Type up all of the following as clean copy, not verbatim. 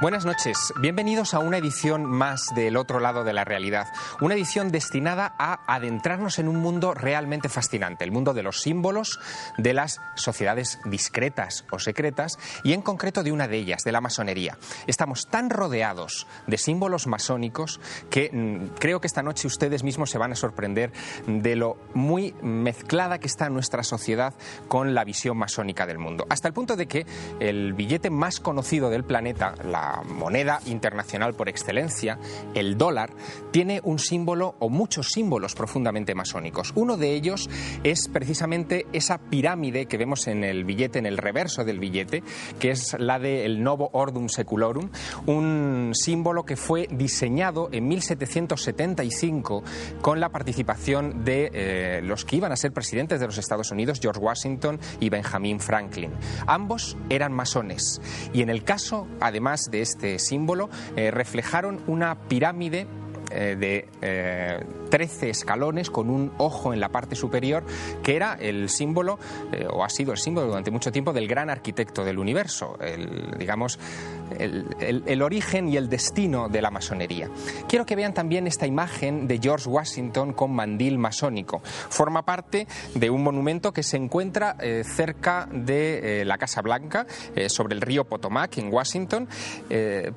Buenas noches, bienvenidos a una edición más del otro lado de la realidad, una edición destinada a adentrarnos en un mundo realmente fascinante, el mundo de los símbolos, de las sociedades discretas o secretas y en concreto de una de ellas, de la masonería. Estamos tan rodeados de símbolos masónicos que creo que esta noche ustedes mismos se van a sorprender de lo muy mezclada que está nuestra sociedad con la visión masónica del mundo, hasta el punto de que el billete más conocido del planeta, la moneda internacional por excelencia, el dólar, tiene un símbolo o muchos símbolos profundamente masónicos. Uno de ellos es precisamente esa pirámide que vemos en el billete, en el reverso del billete, que es la del Novo Ordum Seculorum, un símbolo que fue diseñado en 1775 con la participación de los que iban a ser presidentes de los Estados Unidos, George Washington y Benjamin Franklin. Ambos eran masones y en el caso, además de este símbolo, reflejaron una pirámide de 13 escalones con un ojo en la parte superior, que era el símbolo, o ha sido el símbolo durante mucho tiempo, del gran arquitecto del universo, el origen y el destino de la masonería. Quiero que vean también esta imagen de George Washington con mandil masónico. Forma parte de un monumento que se encuentra cerca de la Casa Blanca, sobre el río Potomac, en Washington.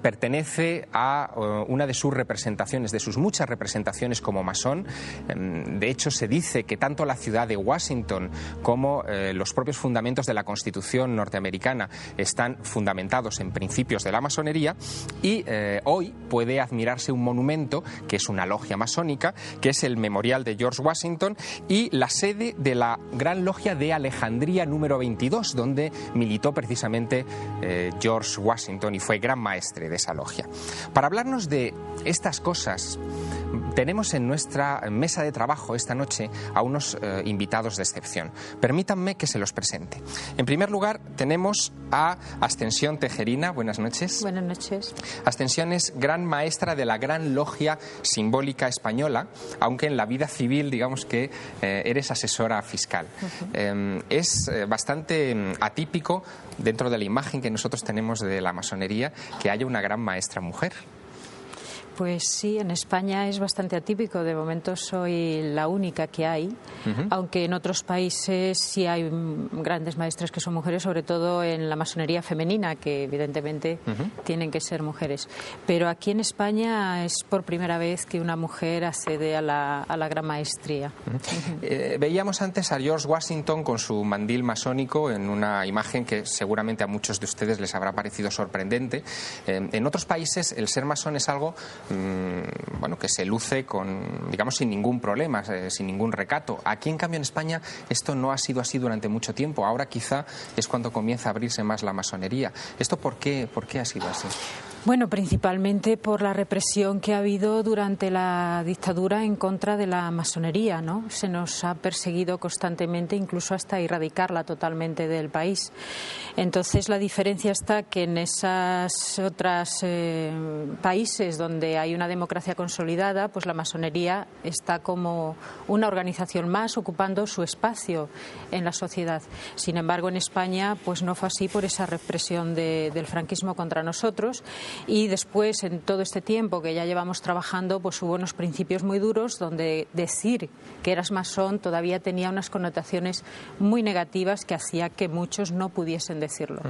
Pertenece a una de sus representaciones, de sus muchas representaciones como masón. De hecho, se dice que tanto la ciudad de Washington como los propios fundamentos de la Constitución norteamericana están fundamentados en principios de la masonería y hoy puede admirarse un monumento que es una logia masónica, que es el Memorial de George Washington y la sede de la Gran Logia de Alejandría número 22, donde militó precisamente George Washington y fue gran maestre de esa logia. Para hablarnos de estas cosas, tenemos en nuestra mesa de trabajo esta noche a unos invitados de excepción. Permítanme que se los presente. En primer lugar, tenemos a Ascensión Tejerina. Buenas noches. Buenas noches. Ascensión es gran maestra de la Gran Logia Simbólica Española, aunque en la vida civil, digamos que eres asesora fiscal. Es bastante atípico, dentro de la imagen que nosotros tenemos de la masonería, que haya una gran maestra mujer. Pues sí, en España es bastante atípico. De momento soy la única que hay, aunque en otros países sí hay grandes maestras que son mujeres, sobre todo en la masonería femenina, que evidentemente tienen que ser mujeres. Pero aquí en España es por primera vez que una mujer accede a la gran maestría. Veíamos antes a George Washington con su mandil masónico en una imagen que seguramente a muchos de ustedes les habrá parecido sorprendente. En otros países el ser masón es algo que se luce con, digamos, sin ningún problema, sin ningún recato. Aquí, en cambio, en España esto no ha sido así durante mucho tiempo. Ahora quizá es cuando comienza a abrirse más la masonería. ¿Esto por qué ha sido así? Bueno, principalmente por la represión que ha habido durante la dictadura en contra de la masonería, ¿no? Se nos ha perseguido constantemente, incluso hasta erradicarla totalmente del país. Entonces, la diferencia está que en esas otras países donde hay una democracia consolidada, pues la masonería está como una organización más ocupando su espacio en la sociedad. Sin embargo, en España, pues no fue así por esa represión del franquismo contra nosotros. Y después, en todo este tiempo que ya llevamos trabajando, pues hubo unos principios muy duros donde decir que eras masón todavía tenía unas connotaciones muy negativas que hacía que muchos no pudiesen decirlo.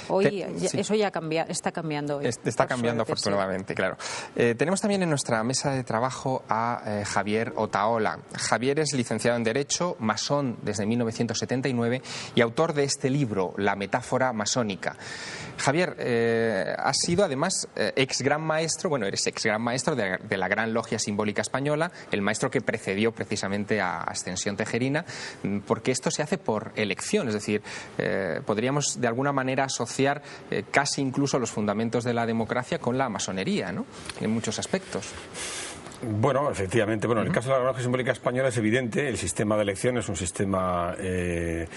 Hoy eso ya está cambiando. Hoy, está cambiando, afortunadamente, sí. Claro. Tenemos también en nuestra mesa de trabajo a Javier Otaola. Javier es licenciado en Derecho, masón desde 1979 y autor de este libro, La metáfora masónica. Javier, has sido además ex gran maestro, eres ex gran maestro de la Gran Logia Simbólica Española, el maestro que precedió precisamente a Ascensión Tejerina, porque esto se hace por elección, es decir, podríamos de alguna manera asociar casi incluso los fundamentos de la democracia con la masonería, ¿no? En muchos aspectos. Bueno, efectivamente. En el caso de la Gran Logia Simbólica Española es evidente, el sistema de elección es un sistema de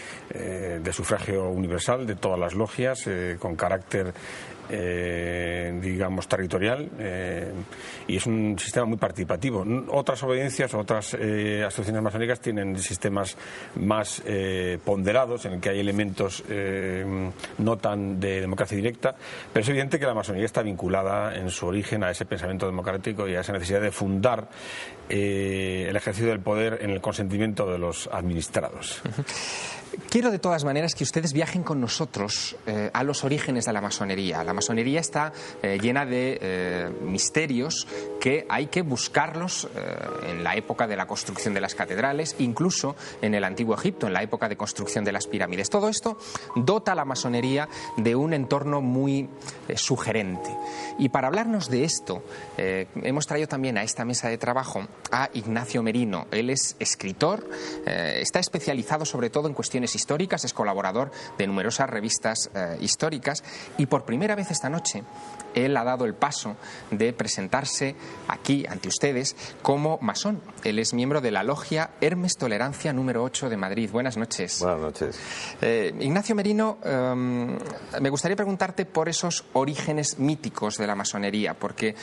sufragio universal de todas las logias, con carácter digamos, territorial, y es un sistema muy participativo. Otras obediencias, otras asociaciones masónicas tienen sistemas más ponderados, en el que hay elementos no tan de democracia directa, pero es evidente que la masonería está vinculada en su origen a ese pensamiento democrático y a esa necesidad de fundar el ejercicio del poder en el consentimiento de los administrados. Quiero de todas maneras que ustedes viajen con nosotros a los orígenes de la masonería. La masonería está llena de misterios que hay que buscarlos en la época de la construcción de las catedrales, incluso en el Antiguo Egipto, en la época de construcción de las pirámides. Todo esto dota a la masonería de un entorno muy sugerente. Y para hablarnos de esto, hemos traído también a esta mesa de trabajo a Ignacio Merino. Él es escritor, está especializado sobre todo en cuestiones históricas, es colaborador de numerosas revistas históricas, y por primera vez esta noche él ha dado el paso de presentarse aquí ante ustedes como masón. Él es miembro de la logia Hermes Tolerancia número 8 de Madrid. Buenas noches. Buenas noches. Ignacio Merino, me gustaría preguntarte por esos orígenes míticos de la masonería, porque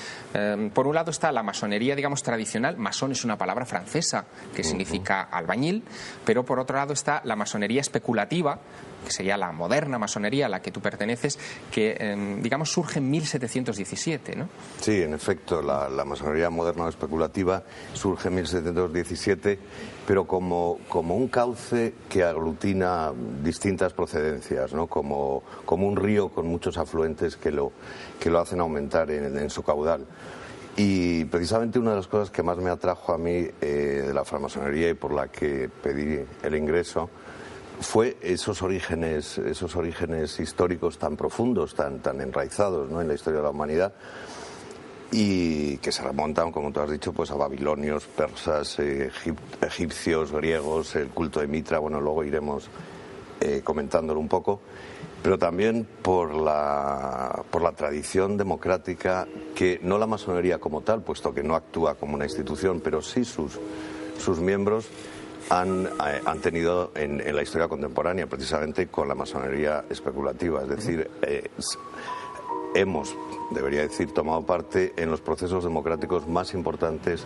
por un lado está la masonería, digamos, tradicional. Masón es una palabra francesa que significa albañil, pero por otro lado está la masonería especulativa, que sería la moderna masonería a la que tú perteneces, que, digamos, surge en 1717, ¿no? Sí, en efecto, la masonería moderna o especulativa surge en 1717, pero como un cauce que aglutina distintas procedencias, ¿no? Como un río con muchos afluentes que lo hacen aumentar en su caudal. Y precisamente una de las cosas que más me atrajo a mí de la francmasonería y por la que pedí el ingreso fue esos orígenes históricos tan profundos, tan enraizados, ¿no?, en la historia de la humanidad, y que se remontan, como tú has dicho, pues a babilonios, persas, egipcios, griegos, el culto de Mitra. Bueno, luego iremos comentándolo un poco, pero también por la tradición democrática que no la masonería como tal, puesto que no actúa como una institución, pero sí sus miembros han tenido en la historia contemporánea, precisamente con la masonería especulativa. Es decir, debería decir, tomado parte en los procesos democráticos más importantes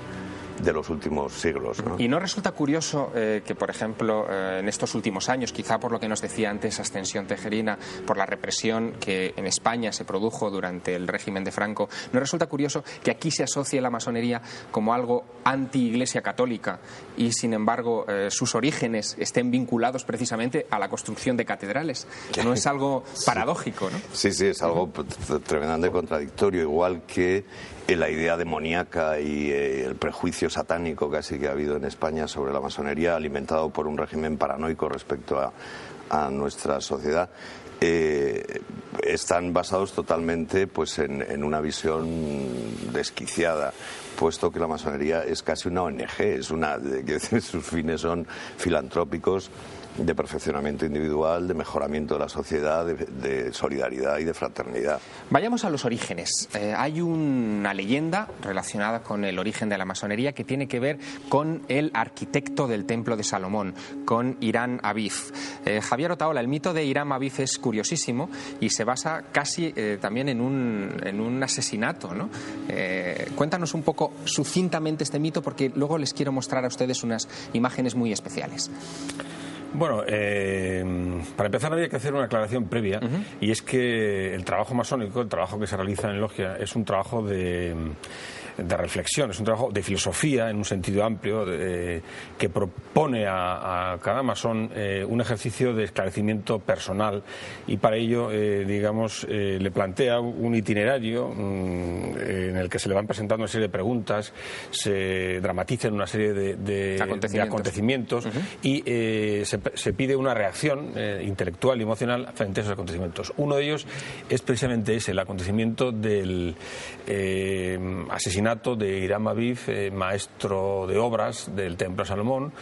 de los últimos siglos, ¿no? ¿Y no resulta curioso que, por ejemplo, en estos últimos años, quizá por lo que nos decía antes Ascensión Tejerina, por la represión que en España se produjo durante el régimen de Franco, no resulta curioso que aquí se asocie la masonería como algo anti-iglesia católica y, sin embargo, sus orígenes estén vinculados precisamente a la construcción de catedrales? ¿No es algo paradójico, no? Sí, es algo tremendamente contradictorio, igual que la idea demoníaca y el prejuicio satánico casi que ha habido en España sobre la masonería, alimentado por un régimen paranoico respecto a nuestra sociedad, están basados totalmente pues en una visión desquiciada, puesto que la masonería es casi una ONG, sus fines son filantrópicos, de perfeccionamiento individual, de mejoramiento de la sociedad, de solidaridad y de fraternidad. Vayamos a los orígenes. Hay una leyenda relacionada con el origen de la masonería que tiene que ver con el arquitecto del Templo de Salomón, con Hiram Abif. Javier Otaola, el mito de Hiram Abif es curiosísimo y se basa casi también en un asesinato, ¿no? Cuéntanos un poco sucintamente este mito, porque luego les quiero mostrar a ustedes unas imágenes muy especiales. Bueno, para empezar había que hacer una aclaración previa, y es que el trabajo masónico, el trabajo que se realiza en logia, es un trabajo de reflexión, es un trabajo de filosofía en un sentido amplio, que propone a cada masón un ejercicio de esclarecimiento personal, y para ello, le plantea un itinerario en el que se le van presentando una serie de preguntas, se dramatizan una serie de acontecimientos y se pide una reacción intelectual y emocional frente a esos acontecimientos. Uno de ellos es precisamente ese, el acontecimiento del asesinato de Hiram Abif, maestro de obras del Templo de Salomón,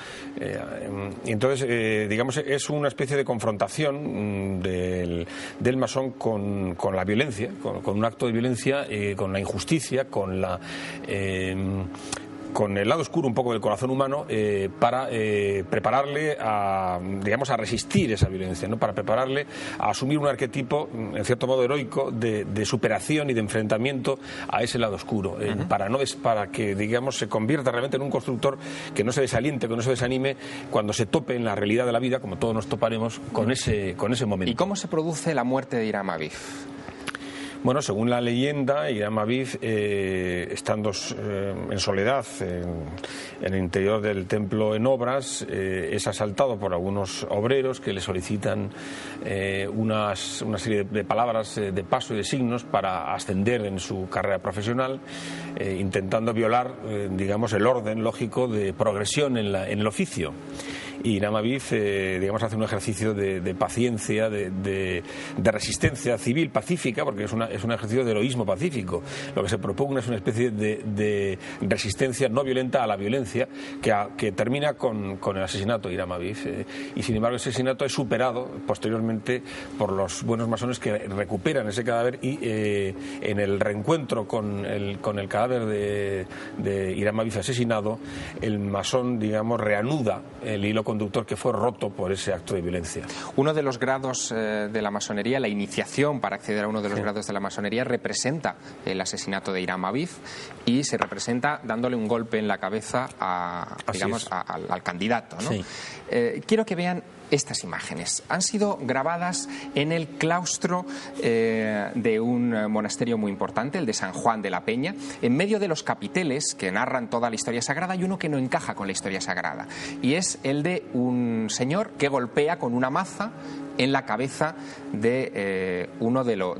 y entonces es una especie de confrontación del masón con la violencia, con un acto de violencia, con la injusticia, con con el lado oscuro un poco del corazón humano para prepararle a resistir esa violencia, ¿no? Para prepararle a asumir un arquetipo, en cierto modo heroico, de superación y de enfrentamiento a ese lado oscuro, para que, digamos, se convierta realmente en un constructor que no se desaliente, que no se desanime cuando se tope en la realidad de la vida, como todos nos toparemos con ese momento. ¿Y cómo se produce la muerte de Hiram Abiv? Bueno, según la leyenda, Hiram Abiv, estando en soledad en el interior del templo en obras, es asaltado por algunos obreros que le solicitan una serie de palabras de paso y de signos para ascender en su carrera profesional, intentando violar, el orden lógico de progresión en el oficio. Y Hiram Abiv, hace un ejercicio de paciencia, de resistencia civil pacífica, porque es un ejercicio de heroísmo pacífico. Lo que se propugna es una especie de resistencia no violenta a la violencia que termina con el asesinato de Hiram Abiv. Y sin embargo, ese asesinato es superado posteriormente por los buenos masones que recuperan ese cadáver y en el reencuentro con el cadáver de Hiram Abiv asesinado, el masón, reanuda el hilo conductor que fue roto por ese acto de violencia. Uno de los grados de la masonería, la iniciación para acceder a uno de los grados de la masonería, representa el asesinato de Hiram Abiv y se representa dándole un golpe en la cabeza al candidato, ¿no? Sí. Quiero que vean estas imágenes. Han sido grabadas en el claustro de un monasterio muy importante, el de San Juan de la Peña. En medio de los capiteles que narran toda la historia sagrada hay uno que no encaja con la historia sagrada, y es el de un señor que golpea con una maza en la cabeza de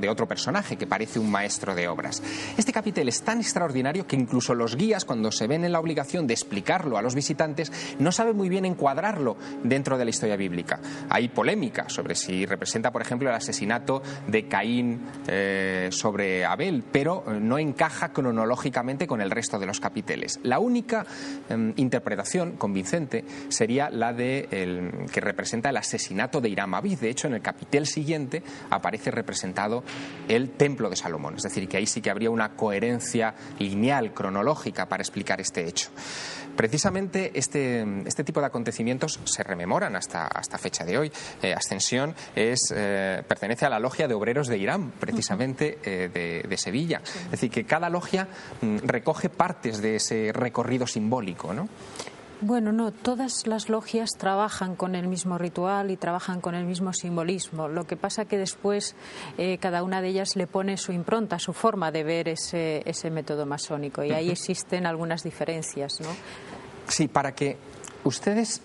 otro personaje que parece un maestro de obras. Este capitel es tan extraordinario que incluso los guías, cuando se ven en la obligación de explicarlo a los visitantes, no saben muy bien encuadrarlo dentro de la historia bíblica. Hay polémica sobre si representa, por ejemplo, el asesinato de Caín sobre Abel, pero no encaja cronológicamente con el resto de los capiteles. La única interpretación convincente sería la que representa el asesinato de Hiram Abiv. De hecho, en el capitel siguiente aparece representado el templo de Salomón, es decir, que ahí sí que habría una coherencia lineal, cronológica para explicar este hecho. Precisamente este tipo de acontecimientos se rememoran hasta fecha de hoy. Ascensión pertenece a la logia de obreros de Irán, precisamente de Sevilla. Es decir, que cada logia recoge partes de ese recorrido simbólico, ¿no? Bueno, no, todas las logias trabajan con el mismo ritual y trabajan con el mismo simbolismo. Lo que pasa que después cada una de ellas le pone su impronta, su forma de ver ese método masónico, y ahí existen algunas diferencias, ¿no? Sí, para que ustedes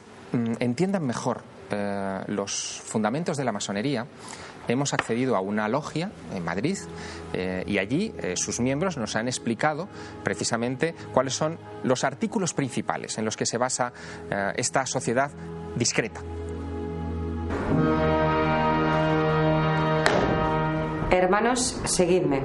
entiendan mejor los fundamentos de la masonería, hemos accedido a una logia en Madrid y allí sus miembros nos han explicado precisamente cuáles son los artículos principales en los que se basa esta sociedad discreta. Hermanos, seguidme.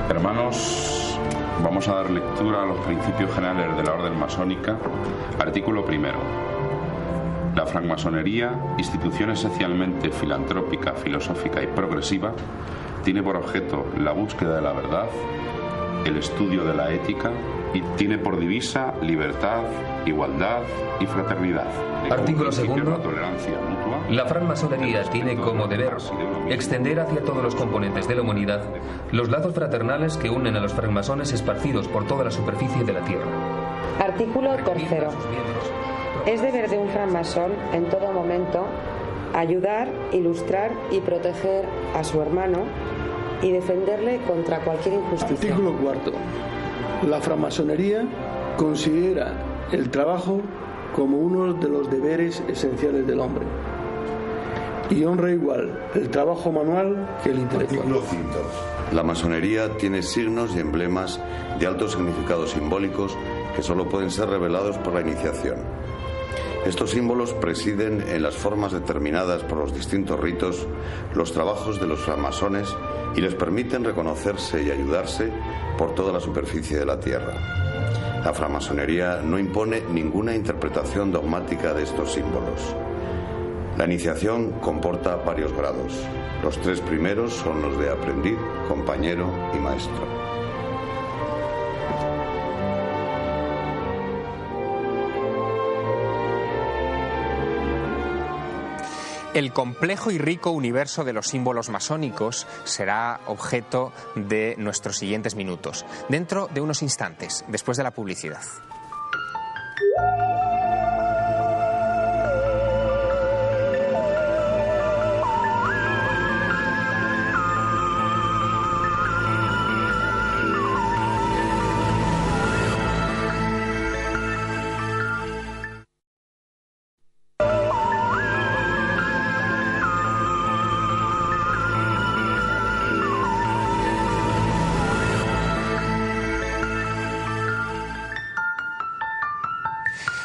Hermanos, vamos a dar lectura a los principios generales de la orden masónica. Artículo primero. La francmasonería, institución esencialmente filantrópica, filosófica y progresiva, tiene por objeto la búsqueda de la verdad, el estudio de la ética y tiene por divisa libertad, igualdad y fraternidad. Artículo segundo. La francmasonería tiene como deber extender hacia todos los componentes de la humanidad los lazos fraternales que unen a los francmasones esparcidos por toda la superficie de la Tierra. Artículo tercero. Es deber de un francmasón en todo momento ayudar, ilustrar y proteger a su hermano y defenderle contra cualquier injusticia. Artículo cuarto. La francmasonería considera el trabajo como uno de los deberes esenciales del hombre y honra igual el trabajo manual que el intelectual. Artículo quinto. La masonería tiene signos y emblemas de altos significados simbólicos que solo pueden ser revelados por la iniciación. Estos símbolos presiden en las formas determinadas por los distintos ritos los trabajos de los francmasones y les permiten reconocerse y ayudarse por toda la superficie de la Tierra. La francmasonería no impone ninguna interpretación dogmática de estos símbolos. La iniciación comporta varios grados. Los 3 primeros son los de aprendiz, compañero y maestro. El complejo y rico universo de los símbolos masónicos será objeto de nuestros siguientes minutos, dentro de unos instantes, después de la publicidad.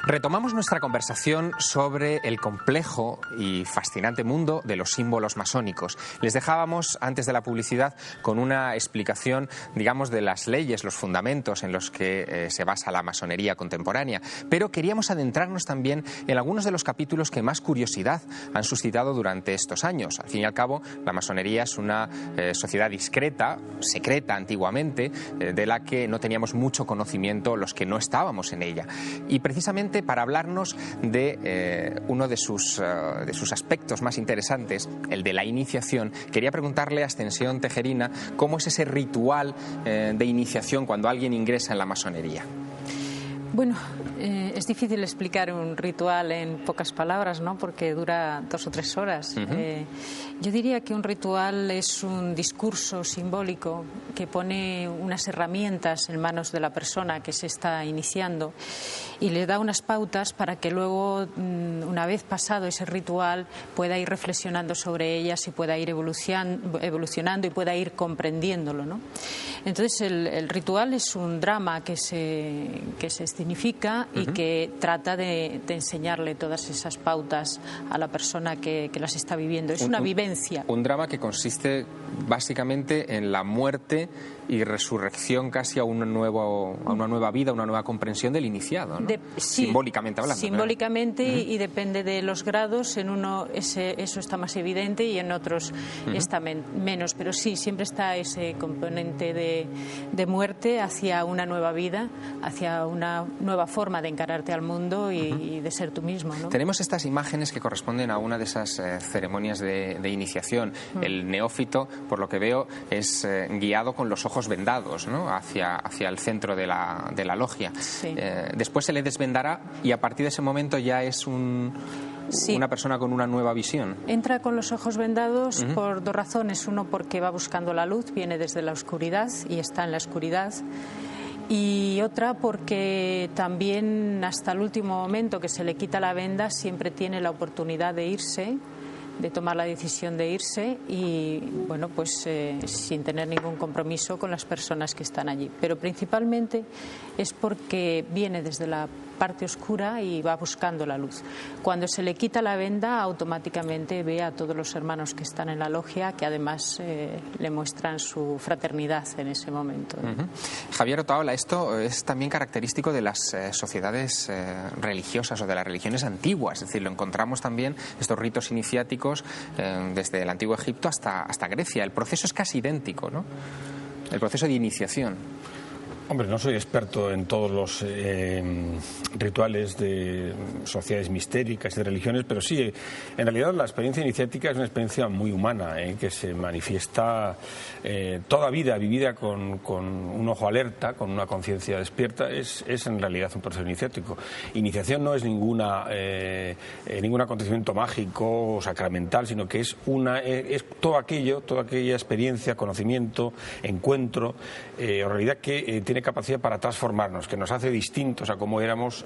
Retomamos nuestra conversación sobre el complejo y fascinante mundo de los símbolos masónicos. Les dejábamos antes de la publicidad con una explicación, digamos, de las leyes, los fundamentos en los que se basa la masonería contemporánea, pero queríamos adentrarnos también en algunos de los capítulos que más curiosidad han suscitado durante estos años. Al fin y al cabo, la masonería es una sociedad discreta, secreta antiguamente, de la que no teníamos mucho conocimiento los que no estábamos en ella. Y precisamente para hablarnos de uno de sus aspectos más interesantes, el de la iniciación, quería preguntarle a Ascensión Tejerina cómo es ese ritual de iniciación cuando alguien ingresa en la masonería. Bueno, es difícil explicar un ritual en pocas palabras, ¿no? Porque dura 2 o 3 horas. Yo diría que un ritual es un discurso simbólico que pone unas herramientas en manos de la persona que se está iniciando y le da unas pautas para que luego, una vez pasado ese ritual, pueda ir reflexionando sobre ellas y pueda ir evolucionando y pueda ir comprendiéndolo, ¿no? Entonces el ritual es un drama que se escenifica y que trata de enseñarle todas esas pautas a la persona que las está viviendo. Es una vivencia. Un drama que consiste básicamente en la muerte y resurrección casi a una nueva vida, una nueva comprensión del iniciado, ¿no? Sí, simbólicamente hablando. Simbólicamente, y depende de los grados. En uno eso está más evidente y en otros está menos. Pero sí, siempre está ese componente de muerte hacia una nueva vida, hacia una nueva forma de encararte al mundo y de ser tú mismo, ¿no? Tenemos estas imágenes que corresponden a una de esas ceremonias de iniciación. El neófito, por lo que veo, es guiado con los ojos vendados, ¿no? hacia el centro de la logia. Sí. Después se le desvendará y a partir de ese momento ya es una persona con una nueva visión. Entra con los ojos vendados por 2 razones. Uno, porque va buscando la luz, viene desde la oscuridad y está en la oscuridad. Y otra, porque también hasta el último momento que se le quita la venda siempre tiene la oportunidad de irse, de tomar la decisión de irse y, bueno, pues sin tener ningún compromiso con las personas que están allí. Pero principalmente es porque viene desde la parte oscura y va buscando la luz. Cuando se le quita la venda, automáticamente ve a todos los hermanos que están en la logia, que además le muestran su fraternidad en ese momento. Javier Otaola, esto es también característico de las sociedades religiosas o de las religiones antiguas, es decir, lo encontramos también, estos ritos iniciáticos, desde el antiguo Egipto hasta Grecia. El proceso es casi idéntico, ¿no? El proceso de iniciación. Hombre, no soy experto en todos los rituales de sociedades mistéricas y de religiones, pero sí, en realidad la experiencia iniciática es una experiencia muy humana, que se manifiesta toda vida vivida con un ojo alerta, con una conciencia despierta, es en realidad un proceso iniciático. Iniciación no es ningún acontecimiento mágico o sacramental, sino que es toda aquella experiencia, conocimiento, encuentro, o realidad que tiene tiene capacidad para transformarnos, que nos hace distintos a como éramos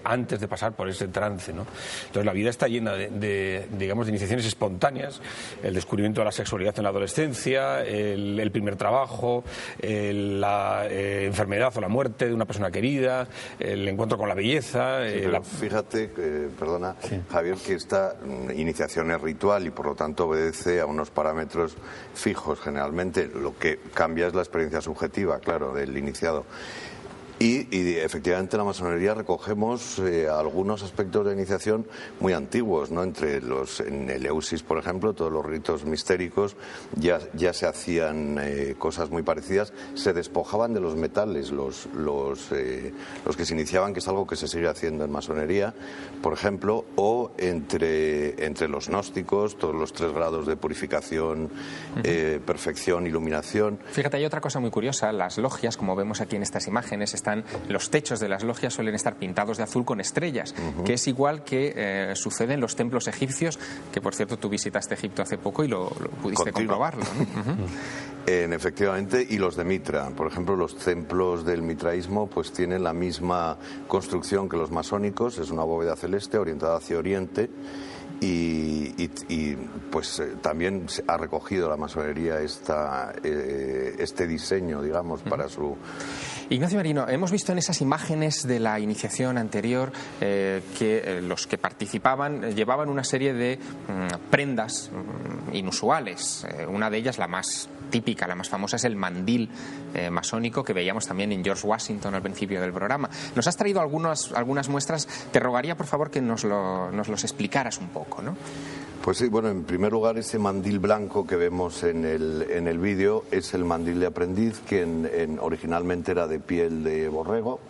antes de pasar por ese trance, ¿no? Entonces la vida está llena de iniciaciones espontáneas, el descubrimiento de la sexualidad en la adolescencia, el primer trabajo, la enfermedad o la muerte de una persona querida, el encuentro con la belleza. Fíjate, perdona, sí, Javier, que esta iniciación es ritual y por lo tanto obedece a unos parámetros fijos generalmente. Lo que cambia es la experiencia subjetiva, claro, del iniciado. Y efectivamente en la masonería recogemos algunos aspectos de iniciación muy antiguos, ¿no? En el Eleusis, por ejemplo, todos los ritos mistéricos ya se hacían cosas muy parecidas, se despojaban de los metales los que se iniciaban, que es algo que se sigue haciendo en masonería, por ejemplo, o entre los gnósticos, todos los 3 grados de purificación, perfección, iluminación. Fíjate, hay otra cosa muy curiosa, las logias, como vemos aquí en estas imágenes, los techos de las logias suelen estar pintados de azul con estrellas, que es igual que sucede en los templos egipcios, que por cierto tú visitaste Egipto hace poco y lo pudiste comprobarlo, ¿no? Efectivamente, y los de Mitra, por ejemplo, los templos del mitraísmo pues tienen la misma construcción que los masónicos, es una bóveda celeste orientada hacia oriente. Y pues también ha recogido la masonería este diseño, digamos, para su... Ignacio Merino, hemos visto en esas imágenes de la iniciación anterior que los que participaban llevaban una serie de prendas inusuales. Una de ellas, la más típica, la más famosa, es el mandil masónico que veíamos también en George Washington al principio del programa. Nos has traído algunas muestras. Te rogaría, por favor, que nos los explicaras un poco, ¿no? Pues sí, bueno, en primer lugar, ese mandil blanco que vemos en el vídeo es el mandil de aprendiz, que originalmente era de piel de borrego.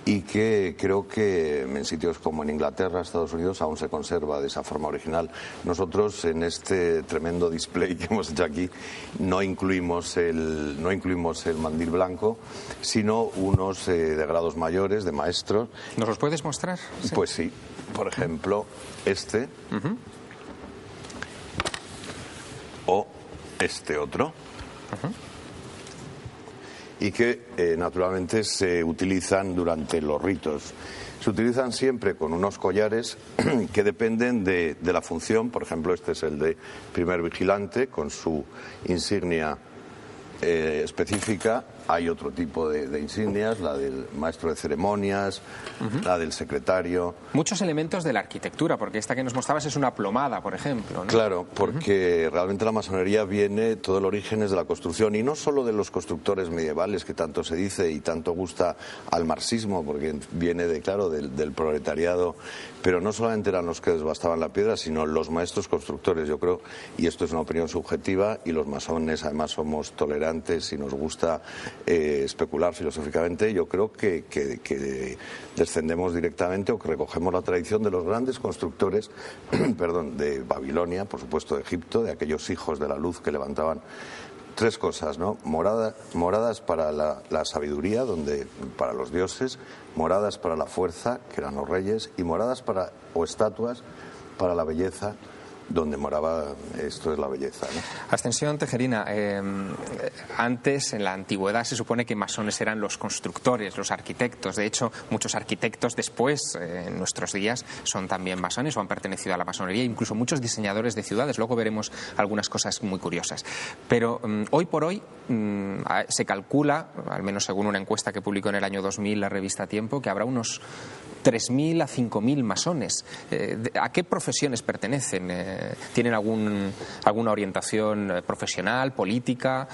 Y que creo que en sitios como en Inglaterra, Estados Unidos, aún se conserva de esa forma original. Nosotros en este tremendo display que hemos hecho aquí no incluimos el mandil blanco, sino unos de grados mayores, de maestros. ¿Nos los puedes mostrar? Sí. Pues sí, por ejemplo, este o este otro. Y que naturalmente se utilizan durante los ritos. Se utilizan siempre con unos collares que dependen de la función. Por ejemplo, este es el de primer vigilante con su insignia específica. Hay otro tipo de insignias, la del maestro de ceremonias, la del secretario. Muchos elementos de la arquitectura, porque esta que nos mostrabas es una plomada, por ejemplo, ¿no? Claro, porque realmente la masonería viene, todo el origen es de la construcción, y no solo de los constructores medievales, que tanto se dice y tanto gusta al marxismo, porque viene del proletariado, pero no solamente eran los que desbastaban la piedra, sino los maestros constructores, yo creo, y esto es una opinión subjetiva, y los masones además somos tolerantes y nos gusta especular filosóficamente. Yo creo que descendemos directamente o que recogemos la tradición de los grandes constructores de Babilonia, por supuesto de Egipto, de aquellos hijos de la luz que levantaban 3 cosas, ¿no? Moradas para la sabiduría, para los dioses, moradas para la fuerza, que eran los reyes, y moradas o estatuas para la belleza, donde moraba, esto es la belleza, ¿no? Ascensión Tejerina, antes, en la antigüedad, se supone que masones eran los constructores, los arquitectos. De hecho, muchos arquitectos después, en nuestros días, son también masones o han pertenecido a la masonería, incluso muchos diseñadores de ciudades. Luego veremos algunas cosas muy curiosas. Pero hoy por hoy se calcula, al menos según una encuesta que publicó en el año 2000 la revista Tiempo, que habrá unos 3.000 a 5.000 masones. ¿A qué profesiones pertenecen? ¿Tienen alguna orientación profesional, política?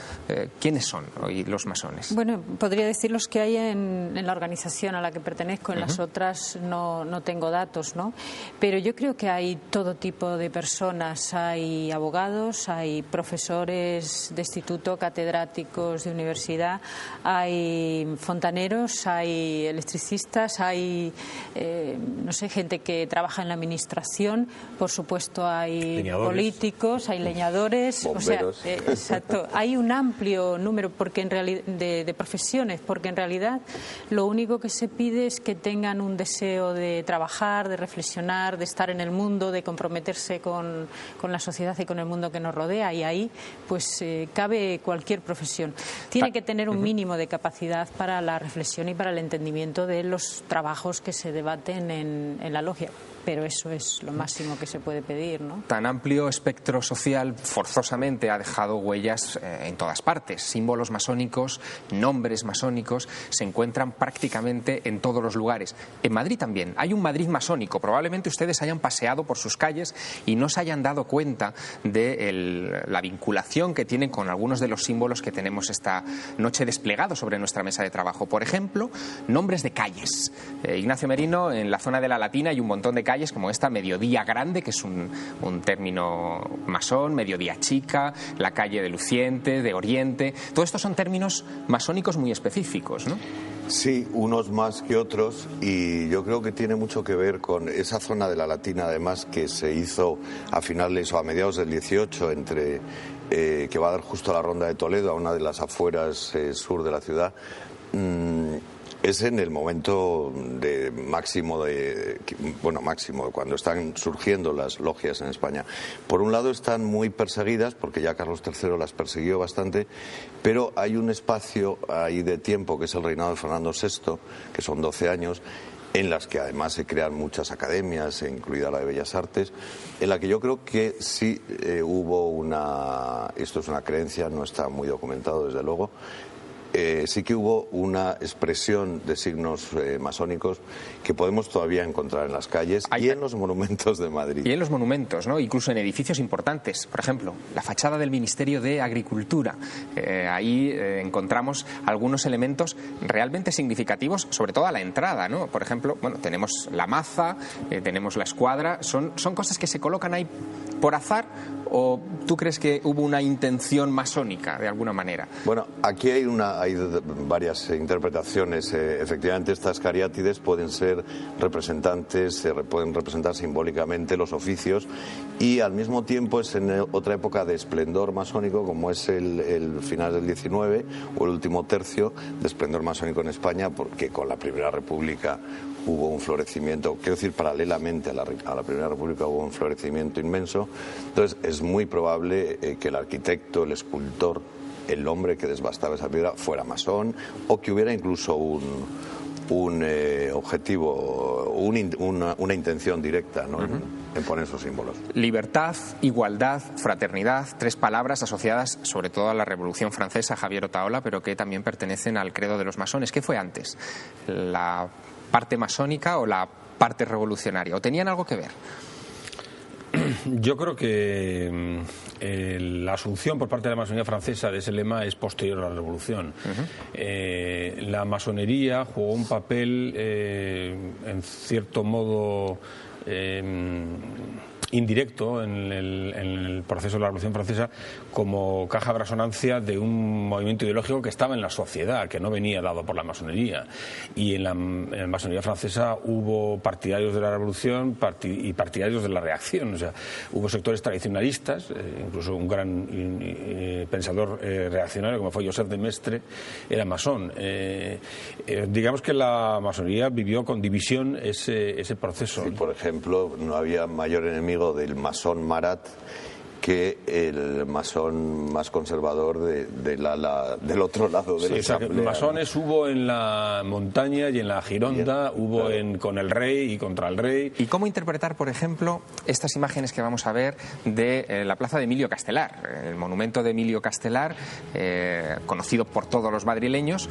¿Quiénes son hoy los masones? Bueno, podría decir los que hay en la organización a la que pertenezco. En las otras no tengo datos, ¿no? Pero yo creo que hay todo tipo de personas. Hay abogados, hay profesores de instituto, catedráticos de universidad, hay fontaneros, hay electricistas, hay no sé, gente que trabaja en la administración, por supuesto hay políticos, hay leñadores, bomberos. O sea, exacto, hay un amplio número porque en realidad de profesiones, porque en realidad lo único que se pide es que tengan un deseo de trabajar, de reflexionar, de estar en el mundo, de comprometerse con la sociedad y con el mundo que nos rodea, y ahí pues cabe cualquier profesión. Tiene que tener un mínimo de capacidad para la reflexión y para el entendimiento de los trabajos que se debaten en la logia. Pero eso es lo máximo que se puede pedir, ¿no? Tan amplio espectro social forzosamente ha dejado huellas en todas partes. Símbolos masónicos, nombres masónicos se encuentran prácticamente en todos los lugares. En Madrid también. Hay un Madrid masónico. Probablemente ustedes hayan paseado por sus calles y no se hayan dado cuenta de la vinculación que tienen con algunos de los símbolos que tenemos esta noche desplegados sobre nuestra mesa de trabajo. Por ejemplo, nombres de calles. Ignacio Merino, en la zona de la Latina hay un montón de calles como esta, Mediodía Grande, que es un término masón, Mediodía Chica, la calle de Luciente, de Oriente. Todos estos son términos masónicos muy específicos, ¿no? Sí, unos más que otros, y yo creo que tiene mucho que ver con esa zona de la Latina, además, que se hizo a finales o a mediados del 18, que va a dar justo a la Ronda de Toledo, a una de las afueras sur de la ciudad. Es en el momento máximo, cuando están surgiendo las logias en España. Por un lado están muy perseguidas, porque ya Carlos III las persiguió bastante, pero hay un espacio ahí de tiempo, que es el reinado de Fernando VI, que son 12 años, en las que además se crean muchas academias, incluida la de Bellas Artes, en la que yo creo que sí hubo esto es una creencia, no está muy documentado desde luego, sí que hubo una expresión de signos masónicos que podemos todavía encontrar en las calles y en los monumentos de Madrid. Y en los monumentos, ¿no? Incluso en edificios importantes. Por ejemplo, la fachada del Ministerio de Agricultura. Ahí encontramos algunos elementos realmente significativos, sobre todo a la entrada, ¿no? Por ejemplo, tenemos la maza, tenemos la escuadra. ¿Son cosas que se colocan ahí por azar o tú crees que hubo una intención masónica de alguna manera? Bueno, aquí hay varias interpretaciones. Efectivamente, estas cariátides pueden representar simbólicamente los oficios, y al mismo tiempo es en otra época de esplendor masónico, como es el final del 19 o el último tercio de esplendor masónico en España, porque con la Primera República hubo un florecimiento, quiero decir, paralelamente a la Primera República hubo un florecimiento inmenso. Entonces es muy probable que el arquitecto, el escultor, el hombre que desbastaba esa piedra fuera masón, o que hubiera incluso un objetivo, una intención directa, ¿no? En poner esos símbolos. Libertad, igualdad, fraternidad, 3 palabras asociadas sobre todo a la Revolución Francesa, Javier Otaola, pero que también pertenecen al credo de los masones. ¿Qué fue antes? ¿La parte masónica o la parte revolucionaria? ¿O tenían algo que ver? Yo creo que la asunción por parte de la masonería francesa de ese lema es posterior a la Revolución. La masonería jugó un papel, en cierto modo, indirecto en el proceso de la Revolución Francesa, como caja de resonancia de un movimiento ideológico que estaba en la sociedad, que no venía dado por la masonería. Y en la masonería francesa hubo partidarios de la Revolución y partidarios de la reacción. O sea, hubo sectores tradicionalistas, incluso un gran pensador reaccionario como fue Joseph de Maistre era masón. Digamos que la masonería vivió con división ese proceso. Sí, por ejemplo, no había mayor enemigo del masón Marat que el masón más conservador del otro lado de la asamblea. Masones hubo en la montaña y en la Gironda, con el rey y contra el rey. ¿Y cómo interpretar, por ejemplo, estas imágenes que vamos a ver de la plaza de Emilio Castelar? El monumento de Emilio Castelar, conocido por todos los madrileños,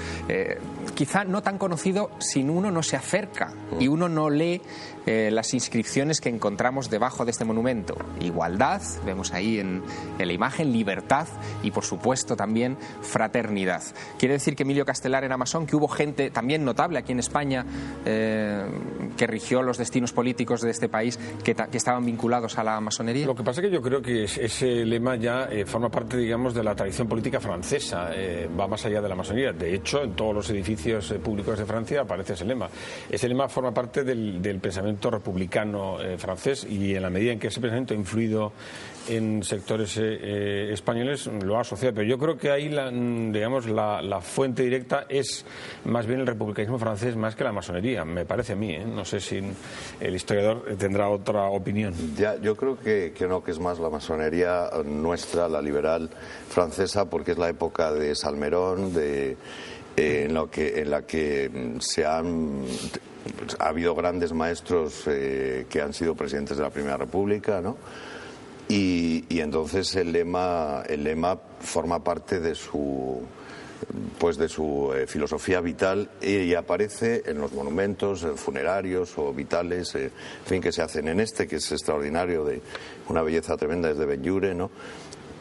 quizá no tan conocido si uno no se acerca y uno no lee las inscripciones que encontramos debajo de este monumento. Igualdad, vemos ahí ahí en la imagen, libertad y por supuesto también fraternidad. Quiere decir que Emilio Castelar era masón, que hubo gente también notable aquí en España que rigió los destinos políticos de este país que estaban vinculados a la masonería. Lo que pasa es que yo creo que ese lema ya forma parte, digamos, de la tradición política francesa, va más allá de la masonería. De hecho, en todos los edificios públicos de Francia aparece ese lema. Ese lema forma parte del pensamiento republicano francés, y en la medida en que ese pensamiento ha influido en sectores españoles lo ha asociado. Pero yo creo que ahí la fuente directa es más bien el republicanismo francés más que la masonería, me parece a mí, ¿eh? No sé si el historiador tendrá otra opinión. Ya, yo creo que no, que es más la masonería nuestra, la liberal francesa, porque es la época de Salmerón, en la que ha habido grandes maestros que han sido presidentes de la Primera República, ¿no? Y entonces el lema forma parte de su filosofía vital, y aparece en los monumentos funerarios o vitales, en fin, que se hacen en que es extraordinario, de una belleza tremenda, es de Benlliure, ¿no?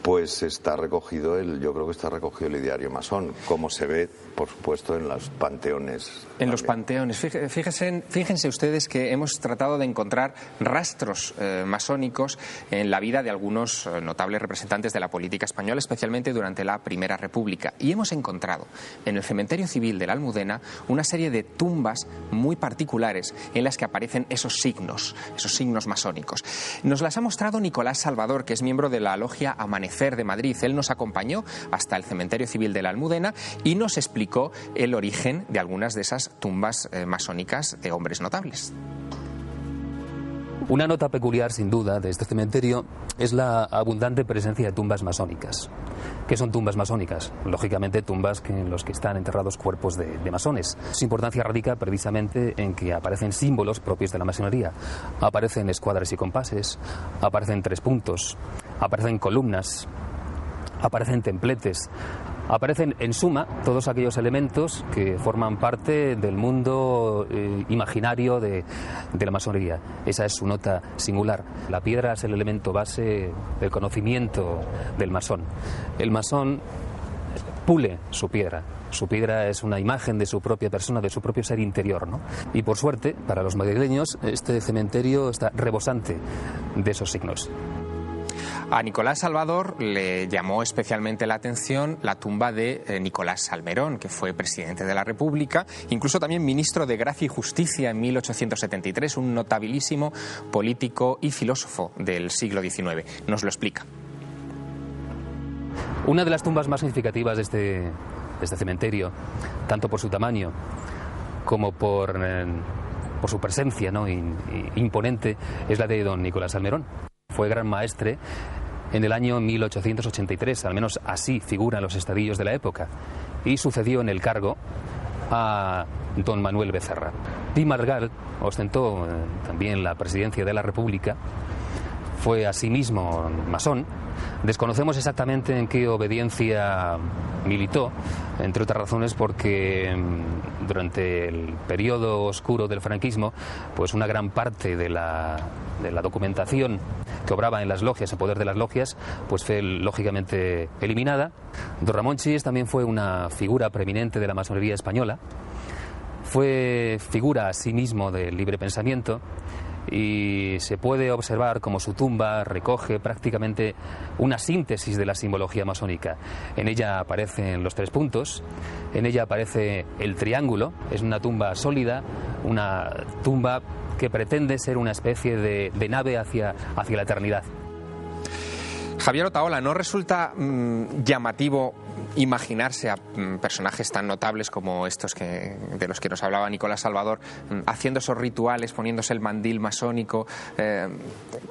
Pues está recogido yo creo que está recogido el ideario masón, como se ve, por supuesto, en los panteones. En los panteones. Fíjense ustedes que hemos tratado de encontrar rastros masónicos en la vida de algunos notables representantes de la política española, especialmente durante la Primera República. Y hemos encontrado en el cementerio civil de la Almudena una serie de tumbas muy particulares en las que aparecen esos signos masónicos. Nos las ha mostrado Nicolás Salvador, que es miembro de la logia Amanecer de Madrid. Él nos acompañó hasta el cementerio civil de la Almudena y nos explicó el origen de algunas de esas tumbas masónicas de hombres notables. Una nota peculiar, sin duda, de este cementerio es la abundante presencia de tumbas masónicas. ¿Qué son tumbas masónicas? Lógicamente, tumbas en los que están enterrados cuerpos de masones. Su importancia radica precisamente en que aparecen símbolos propios de la masonería. Aparecen escuadras y compases, aparecen 3 puntos, aparecen columnas, aparecen templetes. Aparecen, en suma, todos aquellos elementos que forman parte del mundo imaginario de la masonería. Esa es su nota singular. La piedra es el elemento base del conocimiento del masón. El masón pule su piedra. Su piedra es una imagen de su propia persona, de su propio ser interior, ¿no? Y por suerte, para los madrileños, este cementerio está rebosante de esos signos. A Nicolás Salvador le llamó especialmente la atención la tumba de Nicolás Salmerón, que fue presidente de la República, incluso también ministro de Gracia y Justicia en 1873, un notabilísimo político y filósofo del siglo XIX. Nos lo explica. Una de las tumbas más significativas de este cementerio, tanto por su tamaño como por su presencia, ¿no?, imponente, es la de don Nicolás Salmerón. Fue gran maestre en el año 1883, al menos así figuran los estadillos de la época, y sucedió en el cargo a don Manuel Becerra. Pi Margall ostentó también la presidencia de la República, fue asimismo masón. Desconocemos exactamente en qué obediencia militó, entre otras razones porque durante el periodo oscuro del franquismo, pues una gran parte de la documentación que obraba en las logias, en poder de las logias, pues fue lógicamente eliminada. Don Ramón Chis también fue una figura preeminente de la masonería española, fue figura asimismo del libre pensamiento, y se puede observar como su tumba recoge prácticamente una síntesis de la simbología masónica. En ella aparecen los 3 puntos, en ella aparece el triángulo, es una tumba sólida, una tumba que pretende ser una especie de nave hacia la eternidad. Javier Otaola, ¿no resulta llamativo imaginarse a personajes tan notables como estos de los que nos hablaba Nicolás Salvador, haciendo esos rituales, poniéndose el mandil masónico?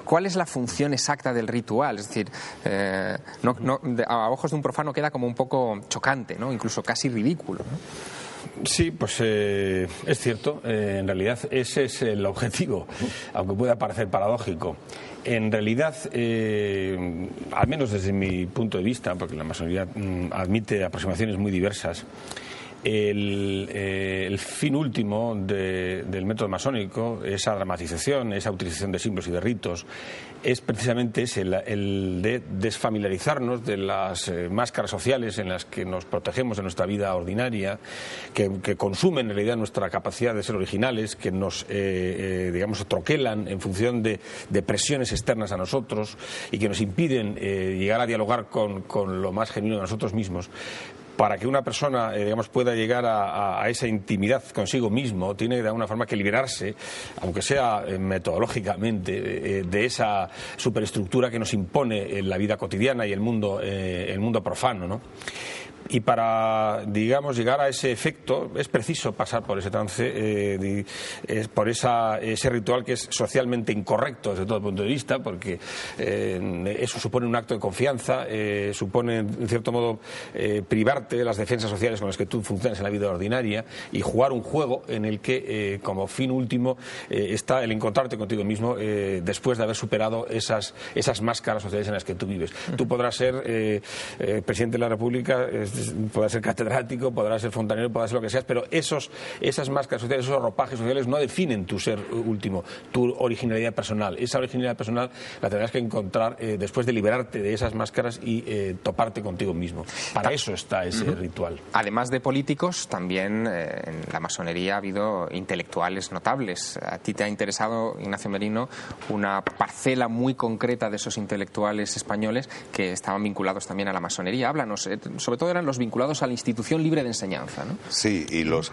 ¿Cuál es la función exacta del ritual? Es decir, a ojos de un profano queda como un poco chocante, ¿no?, incluso casi ridículo, ¿no? Sí, pues es cierto, en realidad ese es el objetivo, aunque pueda parecer paradójico. En realidad, al menos desde mi punto de vista, porque la masonería admite aproximaciones muy diversas, el fin último del método masónico, esa dramatización, esa utilización de símbolos y de ritos, es precisamente ese, el de desfamiliarizarnos de las máscaras sociales en las que nos protegemos en nuestra vida ordinaria, que consumen en realidad nuestra capacidad de ser originales, que nos, digamos, troquelan en función de presiones externas a nosotros y que nos impiden llegar a dialogar con lo más genuino de nosotros mismos. Para que una persona, digamos, pueda llegar a esa intimidad consigo mismo, tiene de alguna forma que liberarse, aunque sea metodológicamente, de esa superestructura que nos impone en la vida cotidiana y el mundo profano, ¿no? Y para, digamos, llegar a ese efecto es preciso pasar por ese trance, por ese ritual que es socialmente incorrecto desde todo punto de vista, porque eso supone un acto de confianza, supone, en cierto modo, privarte de las defensas sociales con las que tú funcionas en la vida ordinaria y jugar un juego en el que, como fin último, está el encontrarte contigo mismo después de haber superado esas máscaras sociales en las que tú vives. Tú podrás ser presidente de la República, podrás ser catedrático, podrás ser fontanero, podrás ser lo que seas, pero esas máscaras sociales, esos ropajes sociales no definen tu ser último, tu originalidad personal. Esa originalidad personal la tendrás que encontrar después de liberarte de esas máscaras y toparte contigo mismo. Para eso está ese ritual. Además de políticos, también en la masonería ha habido intelectuales notables. A ti te ha interesado, Ignacio Merino, una parcela muy concreta de esos intelectuales españoles que estaban vinculados también a la masonería. Háblanos, sobre todo eran los vinculados a la institución libre de enseñanza, ¿no? Sí, y los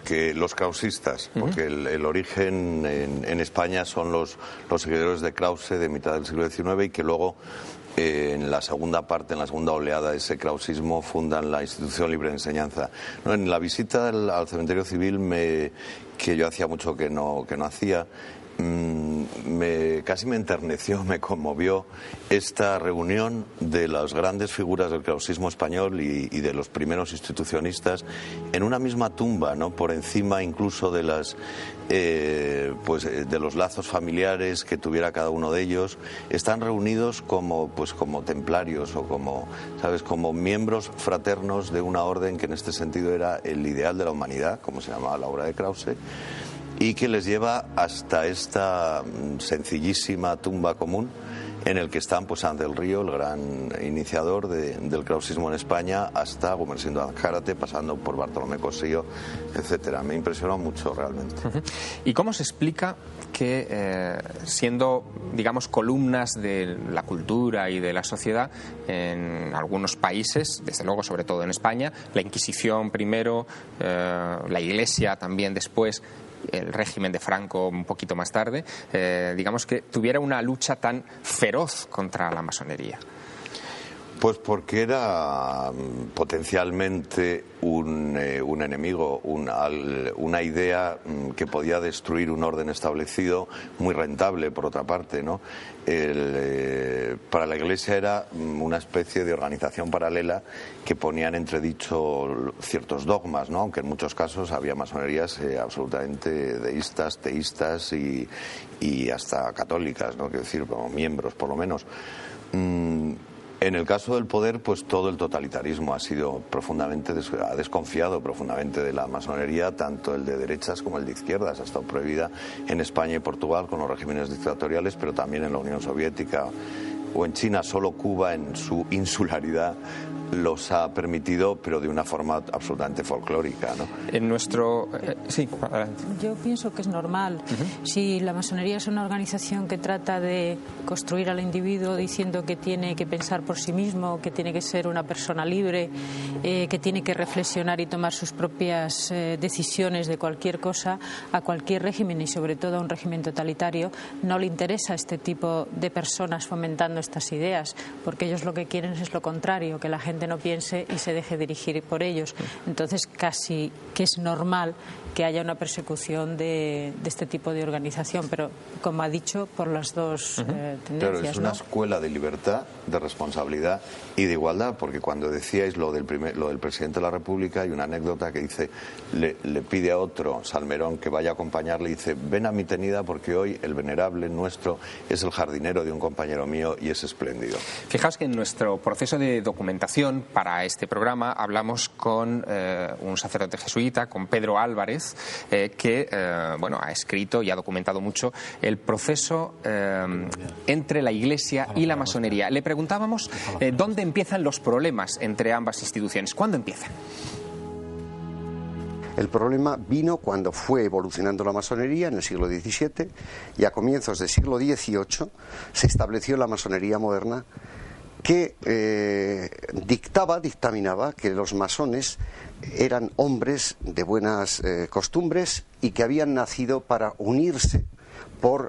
krausistas, porque el origen en España son los seguidores de Krause de mitad del siglo XIX y que luego en la segunda oleada de ese krausismo fundan la institución libre de enseñanza. No, en la visita al cementerio civil que yo hacía mucho que no hacía, casi me enterneció, me conmovió esta reunión de las grandes figuras del krausismo español y de los primeros institucionistas en una misma tumba, ¿no? Por encima incluso de de los lazos familiares que tuviera cada uno de ellos. Están reunidos como templarios o como miembros fraternos de una orden que en este sentido era el ideal de la humanidad, como se llamaba la obra de Krause, y que les lleva hasta esta sencillísima tumba común en el que están pues Ángel del Río, el gran iniciador del krausismo en España, hasta Gumersindo Azcárate, pasando por Bartolomé Cosío, etcétera. Me impresionó mucho realmente. ¿Y cómo se explica que, siendo, digamos, columnas de la cultura y de la sociedad en algunos países, desde luego sobre todo en España, la Inquisición primero, la Iglesia también después, el régimen de Franco un poquito más tarde, digamos que tuviera una lucha tan feroz contra la masonería? Pues porque era potencialmente un enemigo, una idea que podía destruir un orden establecido, muy rentable por otra parte, ¿no? Para la Iglesia era una especie de organización paralela que ponía en entredicho ciertos dogmas, ¿no? Aunque en muchos casos había masonerías absolutamente deístas, teístas y hasta católicas, ¿no? Quiero decir, como miembros por lo menos. En el caso del poder, pues todo el totalitarismo ha desconfiado profundamente de la masonería, tanto el de derechas como el de izquierdas. Ha estado prohibida en España y Portugal con los regímenes dictatoriales, pero también en la Unión Soviética o en China. Solo Cuba, en su insularidad, los ha permitido, pero de una forma absolutamente folclórica, ¿no? En nuestro... sí, adelante. Yo pienso que es normal. Si la masonería es una organización que trata de construir al individuo diciendo que tiene que pensar por sí mismo, que tiene que ser una persona libre, que tiene que reflexionar y tomar sus propias decisiones de cualquier cosa, a cualquier régimen y sobre todo a un régimen totalitario, no le interesa este tipo de personas fomentando estas ideas, porque ellos lo que quieren es lo contrario, que la gente no piense y se deje dirigir por ellos. Entonces casi que es normal que haya una persecución de este tipo de organización, pero como ha dicho, por las dos tendencias. Claro, es una ¿no? escuela de libertad, de responsabilidad y de igualdad, porque cuando decíais lo del presidente de la República, hay una anécdota que dice, le pide a otro, Salmerón, que vaya a acompañarle, y dice, ven a mi tenida porque hoy el venerable nuestro es el jardinero de un compañero mío y es espléndido. Fijaos que en nuestro proceso de documentación para este programa hablamos con un sacerdote jesuita, con Pedro Álvarez, que ha escrito y ha documentado mucho el proceso entre la Iglesia y la masonería. Le preguntábamos dónde empiezan los problemas entre ambas instituciones. ¿Cuándo empiezan? El problema vino cuando fue evolucionando la masonería en el siglo XVII y a comienzos del siglo XVIII se estableció la masonería moderna que dictaminaba que los masones eran hombres de buenas costumbres y que habían nacido para unirse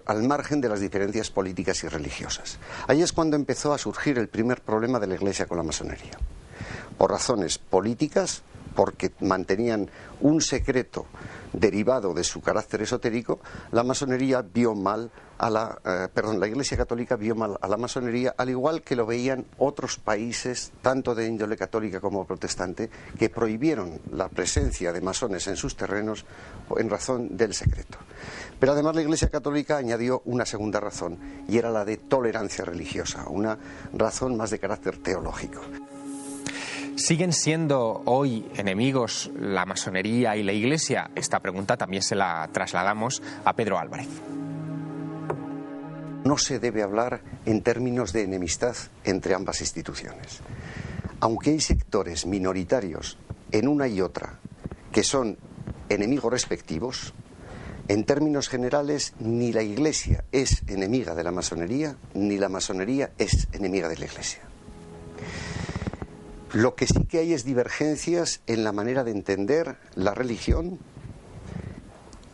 al margen de las diferencias políticas y religiosas. Ahí es cuando empezó a surgir el primer problema de la Iglesia con la masonería. Por razones políticas, porque mantenían un secreto derivado de su carácter esotérico, la masonería vio mal la Iglesia Católica vio mal a la masonería, al igual que lo veían otros países, tanto de índole católica como protestante, que prohibieron la presencia de masones en sus terrenos en razón del secreto. Pero además la Iglesia Católica añadió una segunda razón, y era la de tolerancia religiosa, una razón más de carácter teológico. ¿Siguen siendo hoy enemigos la masonería y la Iglesia? Esta pregunta también se la trasladamos a Pedro Álvarez. No se debe hablar en términos de enemistad entre ambas instituciones. Aunque hay sectores minoritarios en una y otra que son enemigos respectivos, en términos generales ni la Iglesia es enemiga de la masonería, ni la masonería es enemiga de la Iglesia. Lo que sí que hay es divergencias en la manera de entender la religión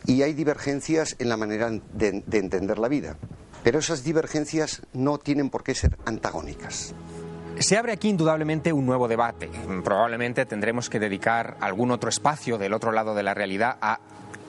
y hay divergencias en la manera de entender la vida. Pero esas divergencias no tienen por qué ser antagónicas. Se abre aquí indudablemente un nuevo debate. Probablemente tendremos que dedicar algún otro espacio del otro lado de la realidad a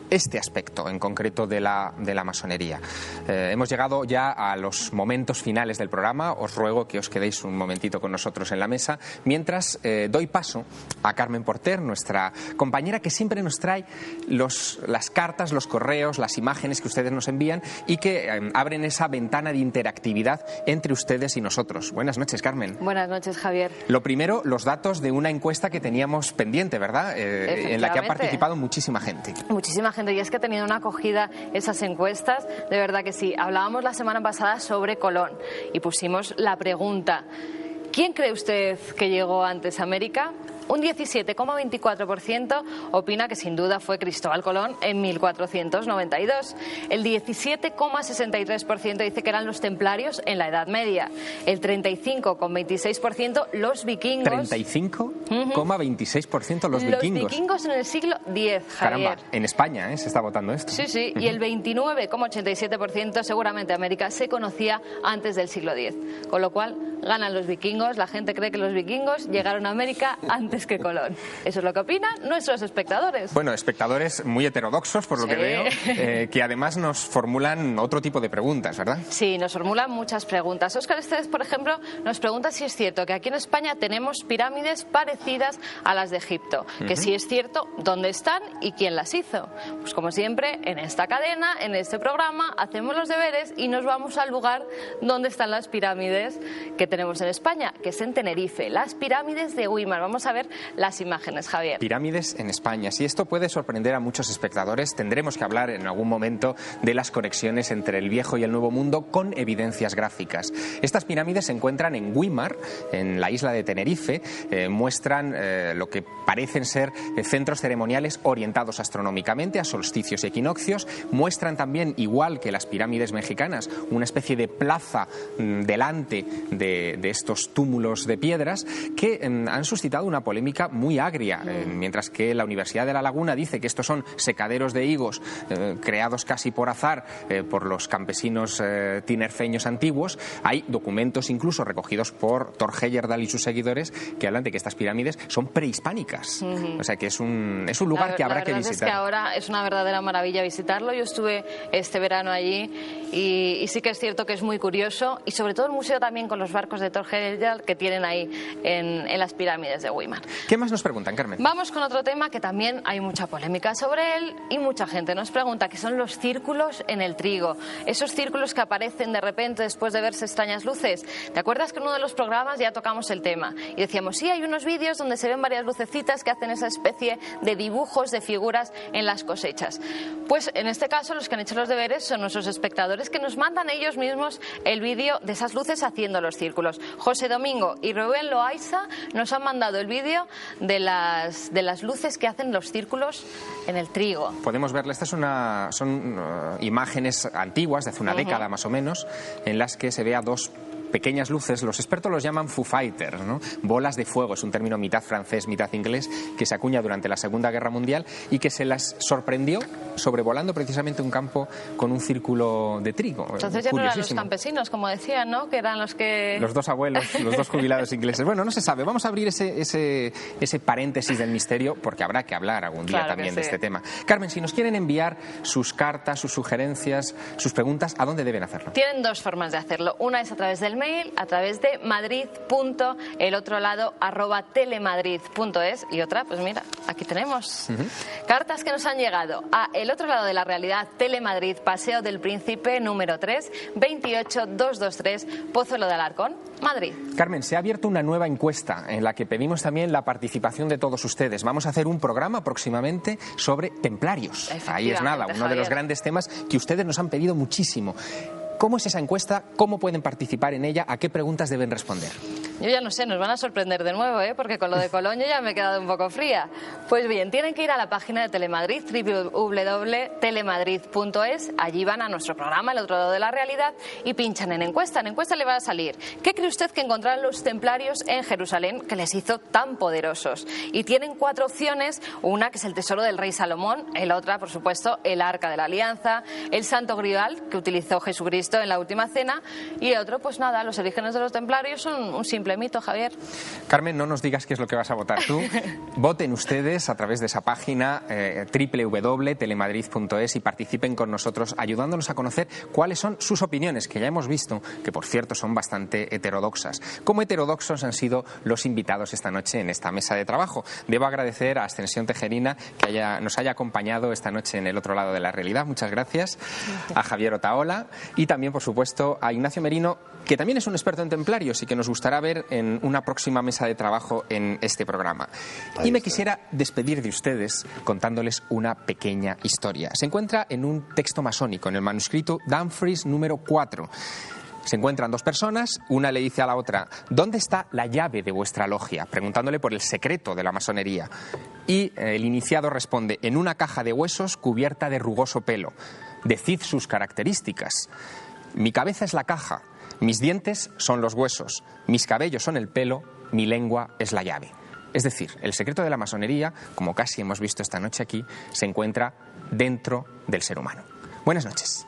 este aspecto en concreto de la masonería. Hemos llegado ya a los momentos finales del programa. Os ruego que os quedéis un momentito con nosotros en la mesa mientras doy paso a Carmen Porter, nuestra compañera que siempre nos trae las cartas, los correos, las imágenes que ustedes nos envían y que abren esa ventana de interactividad entre ustedes y nosotros. Buenas noches, Carmen. Buenas noches, Javier. Lo primero, los datos de una encuesta que teníamos pendiente, ¿verdad? En la que ha participado muchísima gente. Muchísima gente, y es que ha tenido una acogida esas encuestas, de verdad que sí. Hablábamos la semana pasada sobre Colón y pusimos la pregunta: ¿quién cree usted que llegó antes a América? Un 17,24% opina que sin duda fue Cristóbal Colón en 1492. El 17,63% dice que eran los templarios en la Edad Media. El 35,26% los vikingos. 35,26% los vikingos. Los vikingos en el siglo X, Javier. Caramba, en España se está votando esto. Sí, sí, y el 29,87% seguramente América se conocía antes del siglo X. Con lo cual ganan los vikingos. La gente cree que los vikingos llegaron a América antes que Colón. Eso es lo que opinan nuestros espectadores. Bueno, espectadores muy heterodoxos, por lo que veo, que además nos formulan otro tipo de preguntas, ¿verdad? Sí, nos formulan muchas preguntas. Óscar Esteves, por ejemplo, nos pregunta si es cierto que aquí en España tenemos pirámides parecidas a las de Egipto. Que si es cierto, ¿dónde están y quién las hizo? Pues como siempre, en esta cadena, en este programa, hacemos los deberes y nos vamos al lugar donde están las pirámides que tenemos en España, que es en Tenerife, las pirámides de Güímar. Vamos a ver las imágenes, Javier. Pirámides en España. Si esto puede sorprender a muchos espectadores, tendremos que hablar en algún momento de las conexiones entre el viejo y el nuevo mundo con evidencias gráficas. Estas pirámides se encuentran en Güímar, en la isla de Tenerife. Muestran lo que parecen ser centros ceremoniales orientados astronómicamente a solsticios y equinoccios. Muestran también, igual que las pirámides mexicanas, una especie de plaza delante de estos túmulos de piedras que han suscitado una polémica polémica muy agria, mientras que la Universidad de La Laguna dice que estos son secaderos de higos creados casi por azar por los campesinos tinerfeños antiguos. Hay documentos incluso recogidos por Thor Heyerdahl y sus seguidores que hablan de que estas pirámides son prehispánicas. O sea que es un lugar que habrá que visitar. Es que ahora es una verdadera maravilla visitarlo. Yo estuve este verano allí y sí que es cierto que es muy curioso, y sobre todo el museo también con los barcos de Thor Heyerdahl que tienen ahí en las pirámides de Weimar. ¿Qué más nos preguntan, Carmen? Vamos con otro tema que también hay mucha polémica sobre él y mucha gente nos pregunta, que son los círculos en el trigo. Esos círculos que aparecen de repente después de verse extrañas luces. ¿Te acuerdas que en uno de los programas ya tocamos el tema? Y decíamos, sí, hay unos vídeos donde se ven varias lucecitas que hacen esa especie de dibujos, de figuras en las cosechas. Pues en este caso los que han hecho los deberes son nuestros espectadores, que nos mandan ellos mismos el vídeo de esas luces haciendo los círculos. José Domingo y Rubén Loaiza nos han mandado el vídeo de las luces que hacen los círculos en el trigo. Podemos verla. Estas son imágenes antiguas, de hace una década más o menos, en las que se ve a dos pequeñas luces. Los expertos los llaman Foo Fighters, ¿no? Bolas de fuego, es un término mitad francés, mitad inglés, que se acuña durante la Segunda Guerra Mundial y que se las sorprendió sobrevolando precisamente un campo con un círculo de trigo. Entonces ya no eran los campesinos, como decían, ¿no? Que eran los que... Los dos abuelos, los dos jubilados ingleses. Bueno, no se sabe. Vamos a abrir ese paréntesis del misterio, porque habrá que hablar algún día también de este tema. Carmen, si nos quieren enviar sus cartas, sus sugerencias, sus preguntas, ¿a dónde deben hacerlo? Tienen dos formas de hacerlo. Una es a través del mail, a través de madrid.elotrolado@telemadrid.es, y otra, pues mira, aquí tenemos cartas que nos han llegado a El Otro Lado de la Realidad, Telemadrid, Paseo del Príncipe, número 3, 28223, Pozuelo de Alarcón, Madrid. Carmen, se ha abierto una nueva encuesta en la que pedimos también la participación de todos ustedes. Vamos a hacer un programa próximamente sobre templarios. Ahí es nada, uno de los grandes temas que ustedes nos han pedido muchísimo. ¿Cómo es esa encuesta? ¿Cómo pueden participar en ella? ¿A qué preguntas deben responder? Yo ya no sé, nos van a sorprender de nuevo, porque con lo de Colón yo ya me he quedado un poco fría. Pues bien, tienen que ir a la página de Telemadrid, www.telemadrid.es. Allí van a nuestro programa, El Otro Lado de la Realidad, y pinchan en encuesta. En encuesta le va a salir: ¿qué cree usted que encontraron los templarios en Jerusalén que les hizo tan poderosos? Y tienen 4 opciones: una que es el tesoro del rey Salomón, la otra, por supuesto, el Arca de la Alianza, el Santo Grial que utilizó Jesucristo en la Última Cena, y otro, pues nada, los orígenes de los templarios son un simple mito, Javier. Carmen, no nos digas qué es lo que vas a votar tú. Voten ustedes a través de esa página www.telemadrid.es y participen con nosotros, ayudándonos a conocer cuáles son sus opiniones, que ya hemos visto que, por cierto, son bastante heterodoxas. ¿Cómo heterodoxos han sido los invitados esta noche en esta mesa de trabajo? Debo agradecer a Ascensión Tejerina que nos haya acompañado esta noche en El Otro Lado de la Realidad. Muchas gracias. A Javier Otaola y también, por supuesto, a Ignacio Merino, que también es un experto en templarios y que nos gustará ver en una próxima mesa de trabajo en este programa. Y me quisiera despedir de ustedes contándoles una pequeña historia. Se encuentra en un texto masónico, en el manuscrito Dumfries número 4. Se encuentran 2 personas, una le dice a la otra: ¿dónde está la llave de vuestra logia?, preguntándole por el secreto de la masonería. Y el iniciado responde: en una caja de huesos cubierta de rugoso pelo. Decid sus características. Mi cabeza es la caja, mis dientes son los huesos, mis cabellos son el pelo, mi lengua es la llave. Es decir, el secreto de la masonería, como casi hemos visto esta noche aquí, se encuentra dentro del ser humano. Buenas noches.